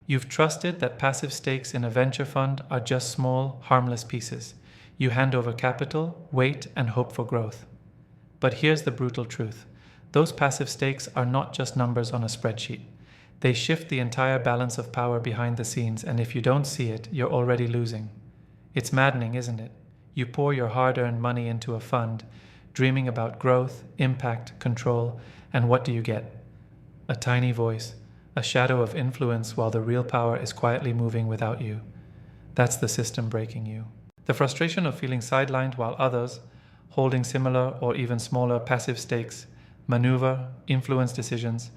You've trusted that passive stakes in a venture fund are just small, harmless pieces. You hand over capital, wait, and hope for growth. But here's the brutal truth. Those passive stakes are not just numbers on a spreadsheet. They shift the entire balance of power behind the scenes, and if you don't see it, you're already losing. It's maddening, isn't it? You pour your hard-earned money into a fund, dreaming about growth, impact, control, and what do you get? A tiny voice, a shadow of influence while the real power is quietly moving without you. That's the system breaking you. The frustration of feeling sidelined while others, holding similar or even smaller passive stakes, maneuver, influence decisions,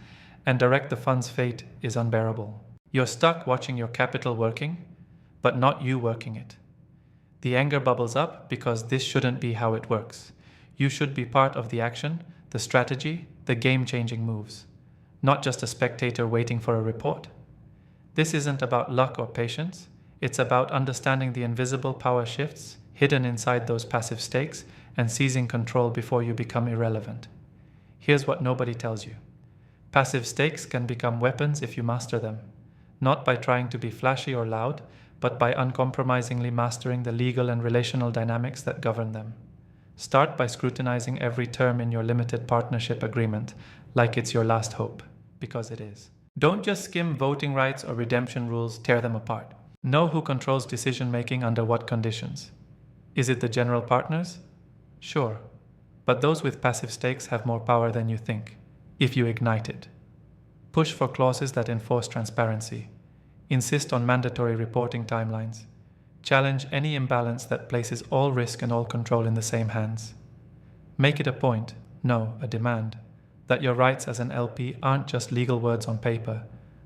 and direct the fund's fate is unbearable. You're stuck watching your capital working, but not you working it. The anger bubbles up because this shouldn't be how it works. You should be part of the action, the strategy, the game-changing moves, not just a spectator waiting for a report. This isn't about luck or patience. It's about understanding the invisible power shifts hidden inside those passive stakes and seizing control before you become irrelevant. Here's what nobody tells you. Passive stakes can become weapons if you master them, not by trying to be flashy or loud, but by uncompromisingly mastering the legal and relational dynamics that govern them. Start by scrutinizing every term in your limited partnership agreement like it's your last hope, because it is. Don't just skim voting rights or redemption rules, tear them apart. Know who controls decision-making under what conditions. Is it the general partners? Sure, but those with passive stakes have more power than you think, if you ignite it. Push for clauses that enforce transparency. Insist on mandatory reporting timelines. Challenge any imbalance that places all risk and all control in the same hands. Make it a point, no, a demand, that your rights as an LP aren't just legal words on paper,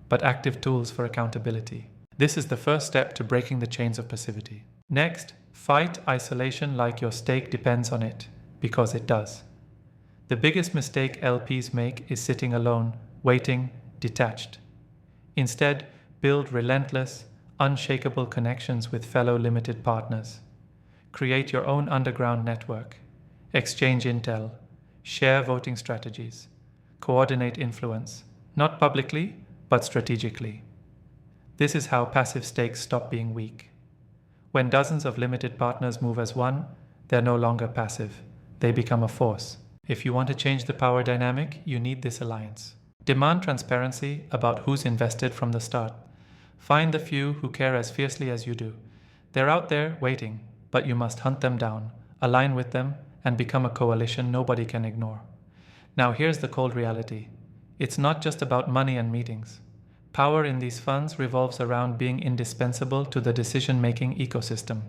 but active tools for accountability. This is the first step to breaking the chains of passivity. Next, fight isolation like your stake depends on it, because it does. The biggest mistake LPs make is sitting alone, waiting, detached. Instead, build relentless, unshakable connections with fellow limited partners. Create your own underground network. Exchange intel. Share voting strategies. Coordinate influence, not publicly, but strategically. This is how passive stakes stop being weak. When dozens of limited partners move as one, they're no longer passive. They become a force. If you want to change the power dynamic, you need this alliance. Demand transparency about who's invested from the start. Find the few who care as fiercely as you do. They're out there waiting, but you must hunt them down, align with them, and become a coalition nobody can ignore. Now here's the cold reality. It's not just about money and meetings. Power in these funds revolves around being indispensable to the decision-making ecosystem.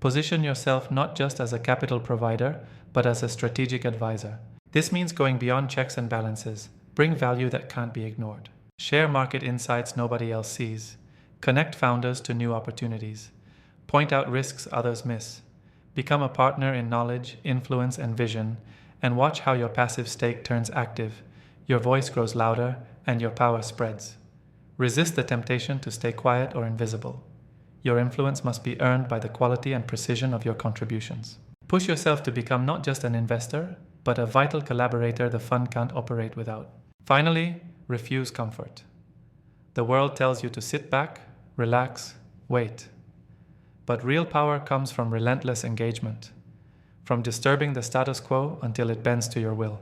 Position yourself not just as a capital provider, but as a strategic advisor. This means going beyond checks and balances. Bring value that can't be ignored. Share market insights nobody else sees. Connect founders to new opportunities. Point out risks others miss. Become a partner in knowledge, influence, and vision, and watch how your passive stake turns active. Your voice grows louder, and your power spreads. Resist the temptation to stay quiet or invisible. Your influence must be earned by the quality and precision of your contributions. Push yourself to become not just an investor, but a vital collaborator the fund can't operate without. Finally, refuse comfort. The world tells you to sit back, relax, wait. But real power comes from relentless engagement, from disturbing the status quo until it bends to your will.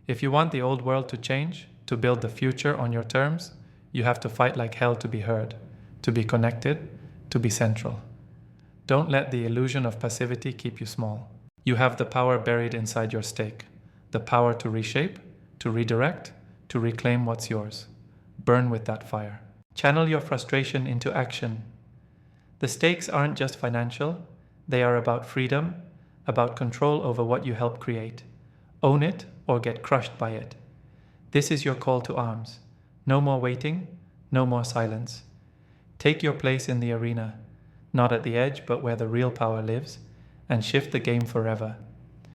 If you want the old world to change, to build the future on your terms, you have to fight like hell to be heard, to be connected, to be central. Don't let the illusion of passivity keep you small. You have the power buried inside your stake, the power to reshape, to redirect, to reclaim what's yours. Burn with that fire. Channel your frustration into action. The stakes aren't just financial, they are about freedom, about control over what you help create. Own it or get crushed by it. This is your call to arms. No more waiting, no more silence. Take your place in the arena, not at the edge, but where the real power lives, and shift the game forever.